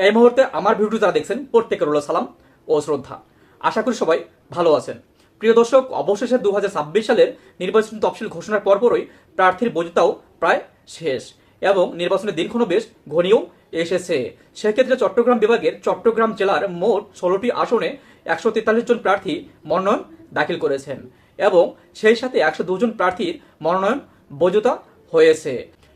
এই মুহূর্তে আমার ভিডিও যারা দেখছেন প্রত্যেকের হলো সালাম ও শ্রদ্ধা। আশা করি সবাই ভালো আছেন। প্রিয় দর্শক, অবশেষে 2026 সালের নির্বাচন তফসিল ঘোষণার পরপরই প্রার্থীর বৈধতাও প্রায় শেষ এবং নির্বাচনের দিনক্ষণও বেশ ঘনিয়েও এসেছে। সেক্ষেত্রে চট্টগ্রাম বিভাগের চট্টগ্রাম জেলার মোট 16টি আসনে 143 জন প্রার্থী মনোনয়ন দাখিল করেছেন এবং সেই সাথে 102 জন প্রার্থীর মনোনয়ন বৈধতা হয়েছে।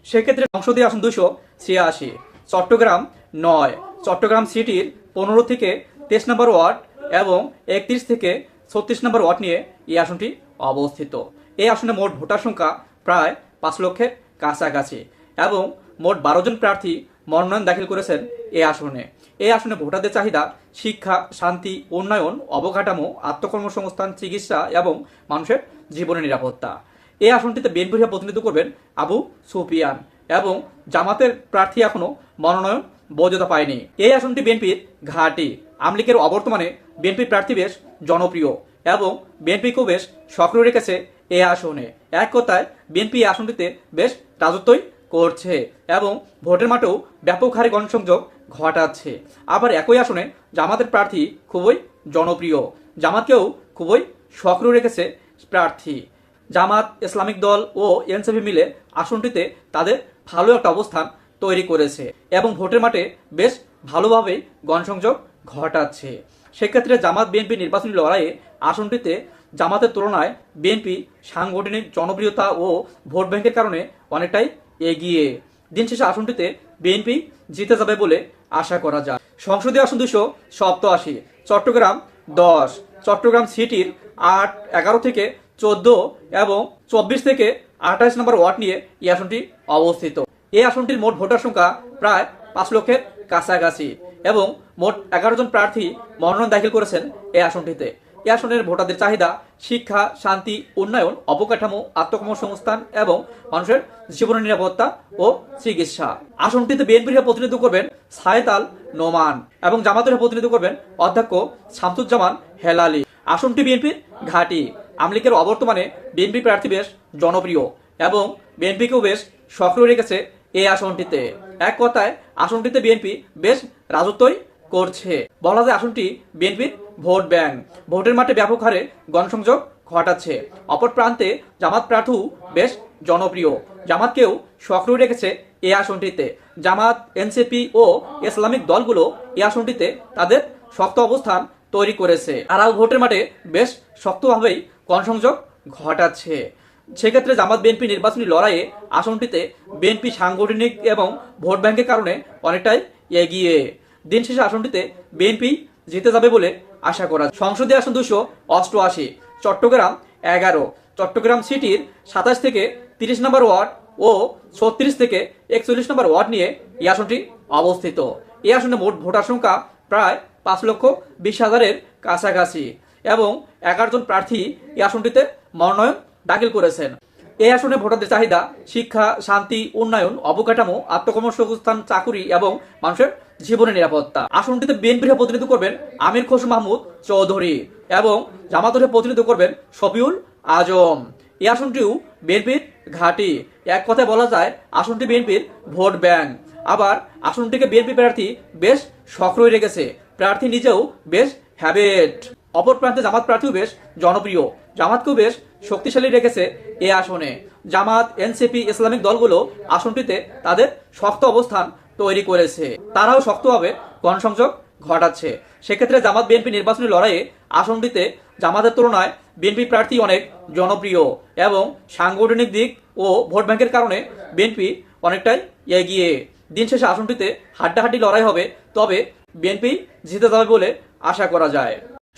সেক্ষেত্রে সংসদীয় আসন 286, চট্টগ্রাম 9, চট্টগ্রাম সিটির 15 থেকে 23 নম্বর ওয়ার্ড এবং 31 থেকে 36 নম্বর ওয়ার্ড নিয়ে এই আসনটি অবস্থিত। এই আসনে মোট ভোটার সংখ্যা প্রায় 5 লক্ষের কাছাকাছি এবং মোট 12 জন প্রার্থী মনোনয়ন দাখিল করেছেন এই আসনে। এই আসনে ভোটারদের চাহিদা শিক্ষা, শান্তি, উন্নয়ন, অবকাঠামো, আত্মকর্মসংস্থান, চিকিৎসা এবং মানুষের জীবনের নিরাপত্তা। এই আসনটিতে বিএনপির হয়ে প্রতিনিধিত্ব করবেন আবু সুফিয়ান এবং জামাতের প্রার্থী এখনো মনোনয়ন বৈধতা পায়নি। এই আসনটি বিএনপির ঘাঁটি। আওয়ামী লীগের অবর্তমানে বিএনপির প্রার্থী বেশ জনপ্রিয় এবং বিএনপিকেও বেশ সক্রিয় রেখেছে এই আসনে। এক কথায় বিএনপি এই আসনটিতে বেশ রাজত্বই করছে এবং ভোটের মাঠেও ব্যাপক হারে গণসংযোগ ঘটাচ্ছে। আবার একই আসনে জামাতের প্রার্থী খুবই জনপ্রিয়, জামাতকেও খুবই সক্রিয় রেখেছে প্রার্থী। জামাত, ইসলামিক দল ও এনসিপি মিলে আসনটিতে তাদের ভালো একটা অবস্থান তৈরি করেছে এবং ভোটের মাঠে বেশ ভালোভাবেই গণসংযোগ ঘটাচ্ছে। সেক্ষেত্রে জামাত বিএনপি নির্বাচনী লড়াইয়ে আসনটিতে জামাতের তুলনায় বিএনপি সাংগঠনিক জনপ্রিয়তা ও ভোট ব্যাংকের কারণে অনেকটাই এগিয়ে। দিন শেষে আসনটিতে বিএনপি জিতে যাবে বলে আশা করা যায়। সংসদীয় আসন 287, চট্টগ্রাম 10, চট্টগ্রাম সিটির 8, 11 থেকে 14 এবং 24 থেকে 28 নম্বর ওয়ার্ড নিয়ে এই আসনটি অবস্থিত। এই আসনটির মোট ভোটার সংখ্যা প্রায় 5 লক্ষের কাছাকাছি এবং মোট 11 জন প্রার্থী মনোনয়ন দাখিল করেছেন এই আসনটিতে। এই আসনের ভোটারদের চাহিদা শিক্ষা, শান্তি, উন্নয়ন, অবকাঠামো, আত্মকর্মসংস্থান এবং মানুষের জীবনের নিরাপত্তা ও চিকিৎসা। আসনটিতে বিএনপির হয়ে প্রতিনিধিত্ব করবেন সায়েদ আল নোমান এবং জামাতের হয়ে প্রতিনিধিত্ব করবেন অধ্যক্ষ শামসুজ্জামান হেলালি। আসনটি বিএনপির ঘাঁটি। আওয়ামী লীগের অবর্তমানে বিএনপি প্রার্থী বেশ জনপ্রিয় এবং বিএনপিকেও বেশ সক্রিয় রেখেছে এই আসনটিতে। এক কথায় আসনটিতে বিএনপি বেশ রাজত্বই করছে। বলা যায় আসনটি বিএনপির ভোট ব্যাংক। ভোটের মাঠে ব্যাপক হারে গণসংযোগ ঘটাচ্ছে। অপর প্রান্তে জামাত প্রার্থীও বেশ জনপ্রিয়, জামাতকেও সক্রিয় রেখেছে এই আসনটিতে। জামাত, এনসিপি ও ইসলামিক দলগুলো এই আসনটিতে তাদের শক্ত অবস্থান তৈরি করেছে। তারাও ভোটের মাঠে বেশ শক্তভাবেই গণসংযোগ ঘটাচ্ছে। সেক্ষেত্রে জামাত বিএনপি নির্বাচনী লড়াইয়ে আসনটিতে বিএনপি সাংগঠনিক এবং ভোট ব্যাংকের কারণে অনেকটাই এগিয়ে। দিন শেষে আসনটিতে বিএনপি জিতে যাবে বলে আশা করা। সংসদীয় আসন 288, চট্টগ্রাম 11, চট্টগ্রাম সিটির 27 থেকে 30 নম্বর ওয়ার্ড ও 36 থেকে 41 নম্বর ওয়ার্ড নিয়ে এই আসনটি অবস্থিত। এই আসনে মোট ভোটার সংখ্যা প্রায় 5,20,000-এর কাছাকাছি এবং 11 জন প্রার্থী এই আসনটিতে মনোনয়ন দাখিল করেছেন। এই আসনে ভোটারদের চাহিদা শিক্ষা, শান্তি, উন্নয়ন, অবকাঠামো, আত্মকর্মসংস্থান, চাকুরি এবং মানুষের জীবনের নিরাপত্তা। আসনটিতে বিএনপির হয়ে প্রতিনিধিত্ব করবেন আমির খসরু মাহমুদ চৌধুরী এবং জামাতের হয়ে প্রতিনিধিত্ব করবেন শফিউল আজম। এই আসনটিও বিএনপির ঘাঁটি। এক কথায় বলা যায় আসনটি বিএনপির ভোট ব্যাংক। আবার আসনটিকে বিএনপি প্রার্থী বেশ সক্রিয় রেখেছে, প্রার্থী নিজেও বেশ হ্যাবিট। অপর প্রান্তে জামাত প্রার্থীও বেশ জনপ্রিয়, জামাতকেও বেশ শক্তিশালী রেখেছে এই আসনে। জামাত, এনসিপি, ইসলামিক দলগুলো আসনটিতে তাদের শক্ত অবস্থান তৈরি করেছে, তারাও শক্তভাবে গণসংযোগ ঘটাচ্ছে। সেক্ষেত্রে জামাত বিএনপি নির্বাচনী লড়াইয়ে আসনটিতে জামাতের তুলনায় বিএনপি প্রার্থী অনেক জনপ্রিয় এবং সাংগঠনিক দিক ও ভোট ব্যাংকের কারণে বিএনপি অনেকটাই এগিয়ে। দিন শেষে আসনটিতে হাড্ডাহাড্ডি লড়াই হবে, তবে বিএনপি জিতে যাবে বলে আশা করা যায়।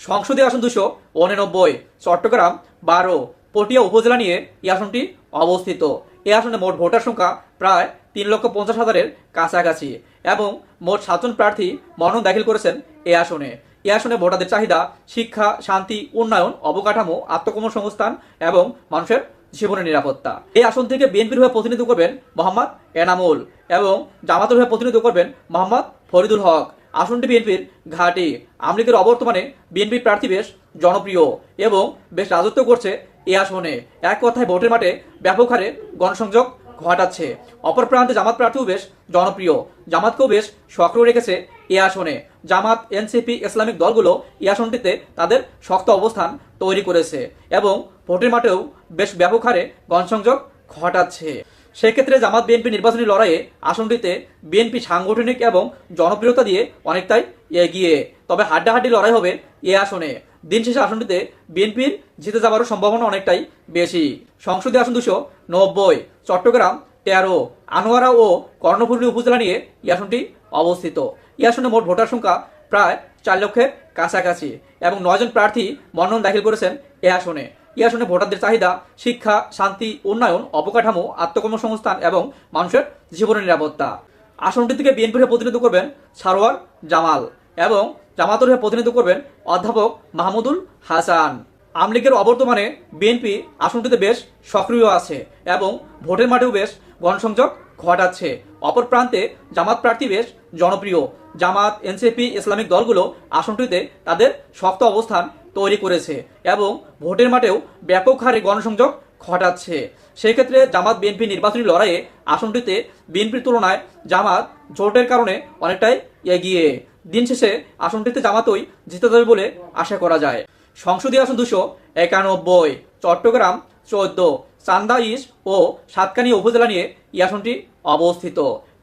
সংসদীয় আসন 289, চট্টগ্রাম 12, পটিয়া উপজেলা নিয়ে এই আসনটি অবস্থিত। এই আসনে মোট ভোটার সংখ্যা প্রায় 3,50,000-এর কাছাকাছি এবং মোট 7 জন প্রার্থী মনোনয়ন দাখিল করেছেন এই আসনে। এই আসনে ভোটারদের চাহিদা শিক্ষা, শান্তি, উন্নয়ন, অবকাঠামো, আত্মকর্মসংস্থান এবং মানুষের জীবনের নিরাপত্তা। এই আসন থেকে বিএনপির হয়ে প্রতিনিধিত্ব করবেন মোহাম্মদ এনামুল এবং জামাতের হয়ে প্রতিনিধিত্ব করবেন মোহাম্মদ ফরিদুল হক। আসনটি বিএনপির ঘাঁটি। আওয়ামী লীগের অবর্তমানে বিএনপি প্রার্থী বেশ জনপ্রিয় এবং বেশ রাজত্ব করছে এই আসনে। এক কথায় ভোটের মাঠে ব্যাপক হারে গণসংযোগ ঘটাচ্ছে। অপর প্রান্তে জামাত প্রার্থীও বেশ জনপ্রিয়, জামাতকেও বেশ সক্রিয় রেখেছে এ আসনে জামাত, এনসিপি, ইসলামিক দলগুলো এই আসনটিতে তাদের শক্ত অবস্থান তৈরি করেছে এবং ভোটের মাঠেও বেশ ব্যাপক হারে গণসংযোগ ঘটাচ্ছে। সেক্ষেত্রে জামাত বিএনপি নির্বাচনী লড়াইয়ে আসনটিতে বিএনপি সাংগঠনিক এবং জনপ্রিয়তা দিয়ে অনেকটাই এগিয়ে, তবে হাড্ডাহাড্ডি লড়াই হবে এ আসনে। দিন শেষে আসনটিতে বিএনপির জিতে যাওয়ারও সম্ভাবনা অনেকটাই বেশি। সংসদীয় আসন 290, চট্টগ্রাম 13, আনোয়ারা ও কর্ণফুলী উপজেলা নিয়ে এই আসনটি অবস্থিত। এই আসনে মোট ভোটার সংখ্যা প্রায় 4 লক্ষের কাছাকাছি এবং 9 জন প্রার্থী মনোনয়ন দাখিল করেছেন এ আসনে। এই আসনে ভোটারদের চাহিদা শিক্ষা, শান্তি, উন্নয়ন, অবকাঠামো, আত্মকর্মসংস্থান এবং মানুষের জীবনের নিরাপত্তা। আসনটি থেকে বিএনপির হয়ে প্রতিনিধিত্ব করবেন সারোয়ার জামাল এবং জামাতের হয়ে প্রতিনিধিত্ব করবেন অধ্যাপক মাহমুদুল হাসান। আওয়ামী লীগের অবর্তমানে বিএনপি আসনটিতে বেশ সক্রিয় আছে এবং ভোটের মাঠেও বেশ গণসংযোগ ঘটাচ্ছে। অপর প্রান্তে জামাত প্রার্থী বেশ জনপ্রিয়। জামাত, এনসিপি, ইসলামিক দলগুলো আসনটিতে তাদের শক্ত অবস্থান তৈরি করেছে এবং ভোটের মাঠেও ব্যাপক হারে গণসংযোগ ঘটাচ্ছে। সেই ক্ষেত্রে জামাত বিএনপি নির্বাচনী লড়াইয়ে আসনটিতে বিএনপির তুলনায় জামাত জোটের কারণে অনেকটাই এগিয়ে। দিন শেষে আসনটিতে জামাতই জিতে যাবে বলে আশা করা যায়। সংসদীয় আসন 291, চট্টগ্রাম 14, চান্দা ইস্ট ও সাতকানিয়া উপজেলা নিয়ে এই আসনটি অবস্থিত।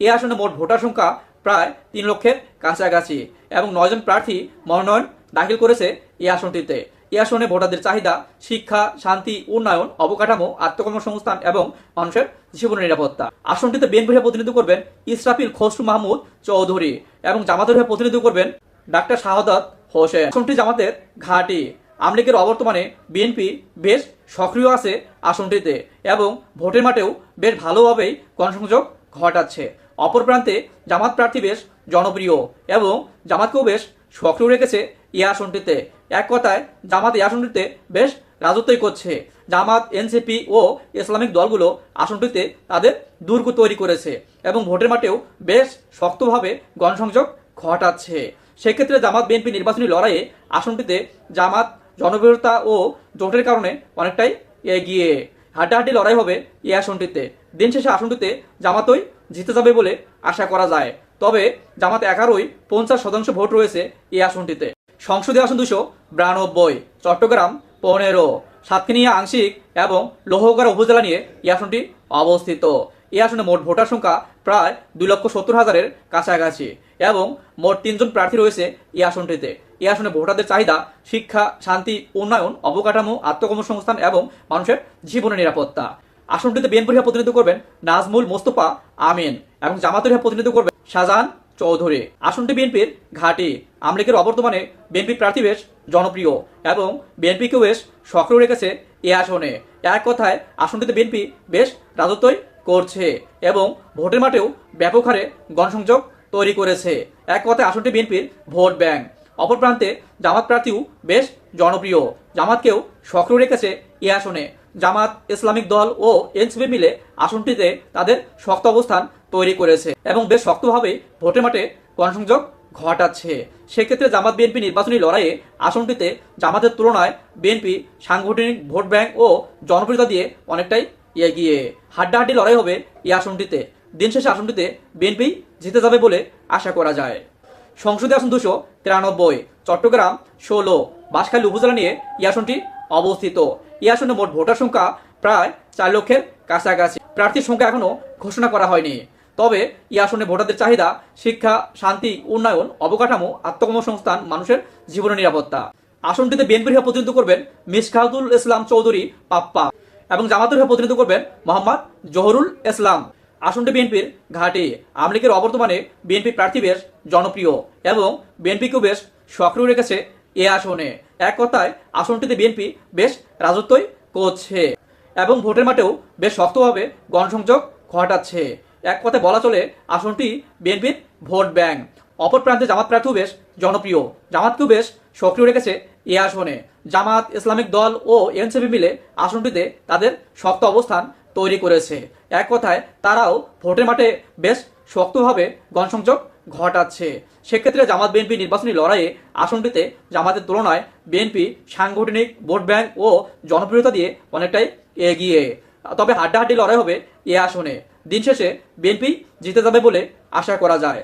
এই আসনে মোট ভোটার সংখ্যা প্রায় 3 লক্ষের কাছাকাছি এবং 9 জন প্রার্থী মনোনয়ন দাখিল করেছে এই আসনটিতে। এই আসনে ভোটারদের চাহিদা শিক্ষা, শান্তি, উন্নয়ন, অবকাঠামো, আত্মকর্মসংস্থান এবং মানুষের জীবনের নিরাপত্তা। আসনটিতে বিএনপির হয়ে প্রতিনিধিত্ব করবেন ইসরাফিল খসরু মাহমুদ চৌধুরী এবং জামাতের হয়ে প্রতিনিধিত্ব করবেন ডাক্তার শাহাদাত হোসেন। আসনটি জামাতের ঘাঁটি। আওয়ামী লীগের অবর্তমানে বিএনপি বেশ সক্রিয় আছে আসনটিতে এবং ভোটের মাঠেও বেশ ভালোভাবেই গণসংযোগ ঘটাচ্ছে। অপর প্রান্তে জামাত প্রার্থী বেশ জনপ্রিয় এবং জামাতকেও বেশ সক্রিয় রেখেছে এই আসনটিতে। এক কথায় জামাত এই আসনটিতে বেশ রাজত্বই করছে। জামাত, এনসিপি ও ইসলামিক দলগুলো আসনটিতে তাদের দুর্গ তৈরি করেছে এবং ভোটের মাঠেও বেশ শক্তভাবে গণসংযোগ ঘটাচ্ছে। সেক্ষেত্রে জামাত বিএনপি নির্বাচনী লড়াইয়ে আসনটিতে জামাত জনপ্রিয়তা ও জোটের কারণে অনেকটাই এগিয়ে। হাড্ডাহাড্ডি লড়াই হবে এই আসনটিতে। দিন শেষে আসনটিতে জামাতই জিতে যাবে বলে আশা করা যায়, তবে জামাত একারই 50% ভোট রয়েছে এই আসনটিতে। সংসদীয় আসন 292, চট্টগ্রাম 15, সাতকানিয়া আংশিক এবং লোহগড়া উপজেলা নিয়ে এই আসনটি অবস্থিত। এই আসনে মোট ভোটার সংখ্যা প্রায় 2,70,000-এর কাছাকাছি এবং মোট 3 জন প্রার্থী রয়েছে এই আসনটিতে। এই আসনে ভোটারদের চাহিদা শিক্ষা, শান্তি, উন্নয়ন, অবকাঠামো, আত্মকর্মসংস্থান এবং মানুষের জীবনের নিরাপত্তা। আসনটিতে বিএনপির হয়ে প্রতিনিধিত্ব করবেন নাজমুল মোস্তফা আমিন এবং জামাতের হয়ে প্রতিনিধিত্ব করবেন শাহজাহান চৌধুরী। আসনটি বিএনপির ঘাঁটি। আওয়ামী লীগের অবর্তমানে বিএনপি প্রার্থী বেশ জনপ্রিয় এবং বিএনপিকেও বেশ সক্রিয় রেখেছে এই আসনে। এক কথায় আসনটিতে বিএনপি বেশ রাজত্বই করছে এবং ভোটের মাঠেও ব্যাপক হারে গণসংযোগ তৈরি করেছে। এক কথায় আসনটি বিএনপির ভোট ব্যাংক। অপর প্রান্তে জামাত প্রার্থীও বেশ জনপ্রিয়। জামাতকেও সক্রিয় রেখেছে এই আসনে। জামাত, ইসলামিক দল ও এনসিপি মিলে আসনটিতে তাদের শক্ত অবস্থান তৈরি করেছে এবং বেশ শক্তভাবে ভোটের মাঠে গণসংযোগ ঘটাচ্ছে। সেক্ষেত্রে জামাত বিএনপি নির্বাচনী লড়াইয়ে আসনটিতে জামাতের তুলনায় বিএনপি সাংগঠনিক ভোট ব্যাংক ও জনপ্রিয়তা দিয়ে অনেকটাই এগিয়ে। হাড্ডাহাড্ডি লড়াই হবে এই আসনটিতে। দিন শেষে আসনটিতে বিএনপি জিতে যাবে বলে আশা করা যায়। সংসদীয় আসন 293, চট্টগ্রাম 16, বাঁশখালী উপজেলা নিয়ে এই আসনটি অবস্থিত। এই আসনে মোট ভোটার সংখ্যা প্রায় 4 লক্ষের কাছাকাছি। প্রার্থীর সংখ্যা এখনো ঘোষণা করা হয়নি, তবে এই আসনে ভোটারদের চাহিদা শিক্ষা, শান্তি, উন্নয়ন, অবকাঠামো, আত্মকর্মসংস্থান, মানুষের জীবনের নিরাপত্তা। আসনটিতে বিএনপির হয়ে প্রতিনিধিত্ব করবেন মিসকাতুল ইসলাম চৌধুরী পাপ্পা এবং জামাতের হয়ে প্রতিনিধিত্ব করবেন মোহাম্মদ জহরুল ইসলাম। আসনটি বিএনপির ঘাঁটি। আওয়ামী লীগের অবর্তমানে বিএনপি প্রার্থী বেশ জনপ্রিয় এবং বিএনপিকেও বেশ সক্রিয় রেখেছে এ আসনে। এক কথায় আসনটিতে বিএনপি বেশ রাজত্বই করছে এবং ভোটের মাঠেও বেশ শক্তভাবে গণসংযোগ ঘটাচ্ছে। এক কথায় বলা চলে আসনটি বিএনপির ভোট ব্যাংক। অপর প্রান্তে জামাত প্রার্থীও বেশ জনপ্রিয়। জামাতকেও বেশ সক্রিয় রেখেছে এ আসনে। জামাত, ইসলামিক দল ও এনসিপি মিলে আসনটিতে তাদের শক্ত অবস্থান তৈরি করেছে। এক কথায় তারাও ভোটের মাঠে বেশ শক্তভাবে গণসংযোগ ঘটাচ্ছে। সেক্ষেত্রে জামাত বিএনপি নির্বাচনী লড়াইয়ে আসনটিতে জামাতের তুলনায় বিএনপি সাংগঠনিক ভোট ব্যাংক ও জনপ্রিয়তা দিয়ে অনেকটাই এগিয়ে। তবে হাড্ডাহাড্ডি লড়াই হবে এ আসনে। দিন শেষে বিএনপি জিতে যাবে বলে আশা করা যায়।